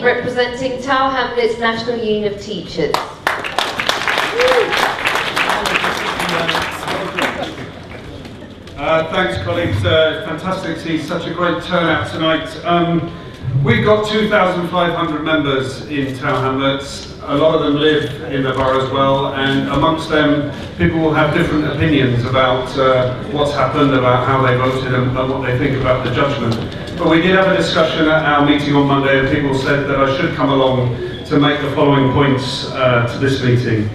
representing Tower Hamlets National Union of Teachers. Thanks, colleagues. Fantastic to see such a great turnout tonight. We've got 2,500 members in Tower Hamlets. A lot of them live in the borough as well, and amongst them, people will have different opinions about what's happened, about how they voted, and what they think about the judgment. But we did have a discussion at our meeting on Monday, and people said that I should come along to make the following points to this meeting.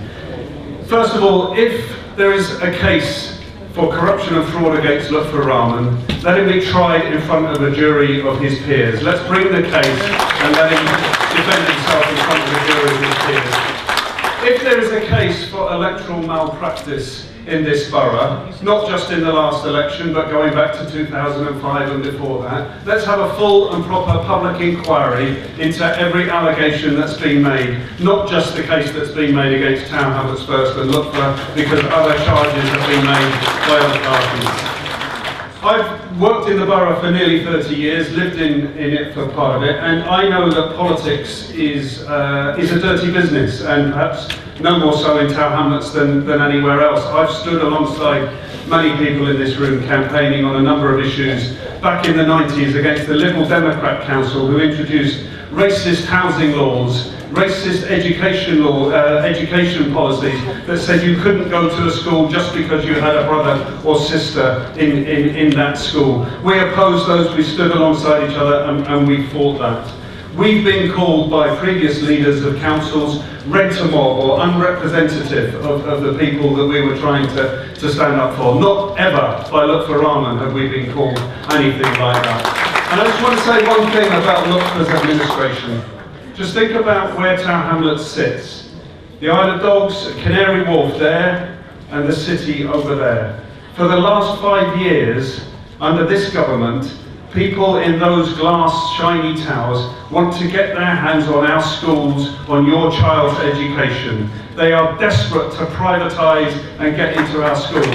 First of all, if there is a case for corruption and fraud against Lutfer Rahman, let him be tried in front of a jury of his peers. Let's bring the case and let him defend himself in front of a jury of his peers. If there is a case for electoral malpractice in this borough, not just in the last election, but going back to 2005 and before that, let's have a full and proper public inquiry into every allegation that's been made, not just the case that's been made against Tower Hamlets first and Lutfer, because other charges have been made by other parties. I've worked in the borough for nearly 30 years, lived in it for part of it, and I know that politics is a dirty business, and perhaps no more so in Tower Hamlets than anywhere else. I've stood alongside many people in this room campaigning on a number of issues back in the 90s against the Liberal Democrat Council, who introduced racist housing laws, racist education policies that said you couldn't go to a school just because you had a brother or sister in that school. We opposed those, we stood alongside each other, and we fought that. We've been called by previous leaders of councils rent-a-mob or unrepresentative of the people that we were trying to stand up for. Not ever by Lutfer Rahman have we been called anything like that. And I just want to say one thing about Lutfer's administration. Just think about where Tower Hamlets sits. The Isle of Dogs, Canary Wharf there, and the city over there. For the last 5 years, under this government, people in those glass shiny towers want to get their hands on our schools, on your child's education. They are desperate to privatise and get into our schools.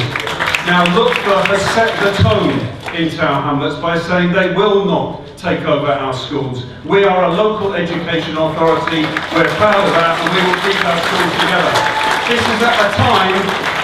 Now Lutfer has set the tone in Tower Hamlets by saying they will not take over our schools. We are a local education authority, we're proud of that, and we will keep our schools together. This is at a time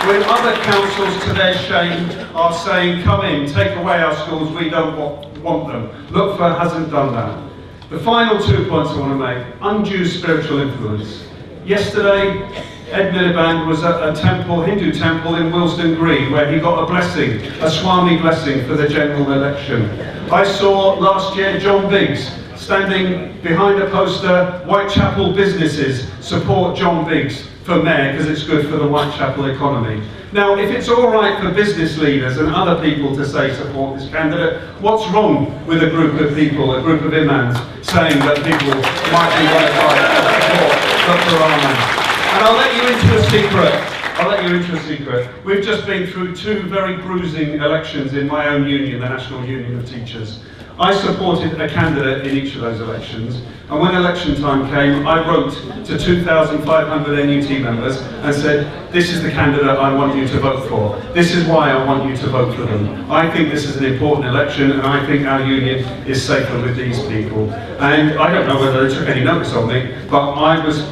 when other councils, to their shame, are saying, come in, take away our schools, we don't want them. Lutfer hasn't done that. The final 2 points I want to make: undue spiritual influence. Yesterday, Ed Miliband was at a temple, Hindu temple in Willesden Green, where he got a blessing, a Swami blessing for the general election. I saw last year John Biggs standing behind a poster, Whitechapel businesses support John Biggs for mayor because it's good for the Whitechapel economy. Now, if it's all right for business leaders and other people to say support this candidate, what's wrong with a group of people, a group of imams, saying that people might be qualified to support Dr. Rahman? And I'll let you into a secret. We've just been through 2 very bruising elections in my own union, the National Union of Teachers. I supported a candidate in each of those elections, and when election time came, I wrote to 2,500 NUT members and said, this is the candidate I want you to vote for. This is why I want you to vote for them. I think this is an important election, and I think our union is safer with these people. And I don't know whether they took any notice of me, but I was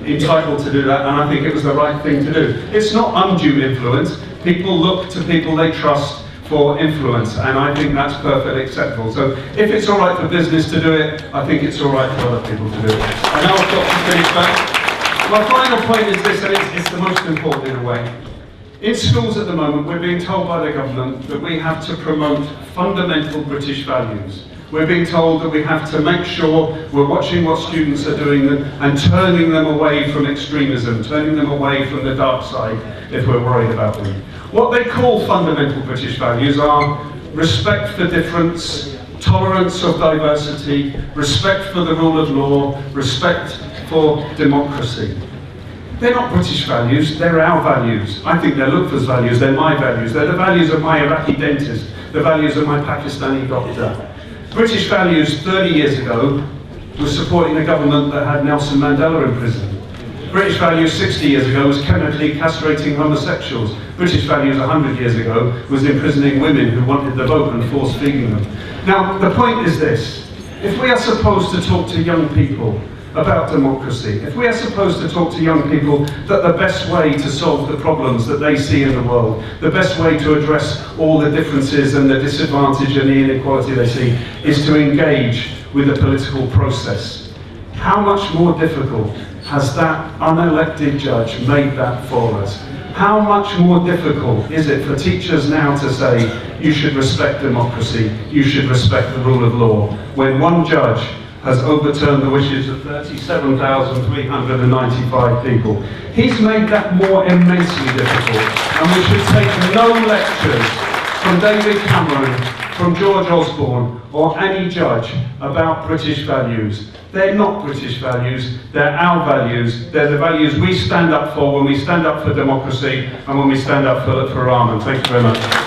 entitled to do that, and I think it was the right thing to do. It's not undue influence. People look to people they trust for influence, and I think that's perfectly acceptable. So if it's all right for business to do it, I think it's all right for other people to do it. I know I've got to finish that. My final point is this, and it's the most important in a way. In schools at the moment, we're being told by the government that we have to promote fundamental British values. We're being told that we have to make sure we're watching what students are doing and turning them away from extremism, turning them away from the dark side if we're worried about them. What they call fundamental British values are respect for difference, tolerance of diversity, respect for the rule of law, respect for democracy. They're not British values, they're our values. I think they're Lutfer's values, they're my values, they're the values of my Iraqi dentist, the values of my Pakistani doctor. British values 30 years ago was supporting a government that had Nelson Mandela in prison. British values 60 years ago was chemically castrating homosexuals. British values 100 years ago was imprisoning women who wanted the vote and force feeding them. Now, the point is this: if we are supposed to talk to young people about democracy, if we are supposed to talk to young people that the best way to solve the problems that they see in the world, the best way to address all the differences and the disadvantage and the inequality they see, is to engage with the political process, how much more difficult has that unelected judge made that for us? How much more difficult is it for teachers now to say, you should respect democracy, you should respect the rule of law, when one judge has overturned the wishes of 37,395 people? He's made that more immensely difficult, and we should take no lectures from David Cameron, from George Osborne, or any judge about British values. They're not British values, they're our values. They're the values we stand up for when we stand up for democracy and when we stand up for Rahman. Thank you very much.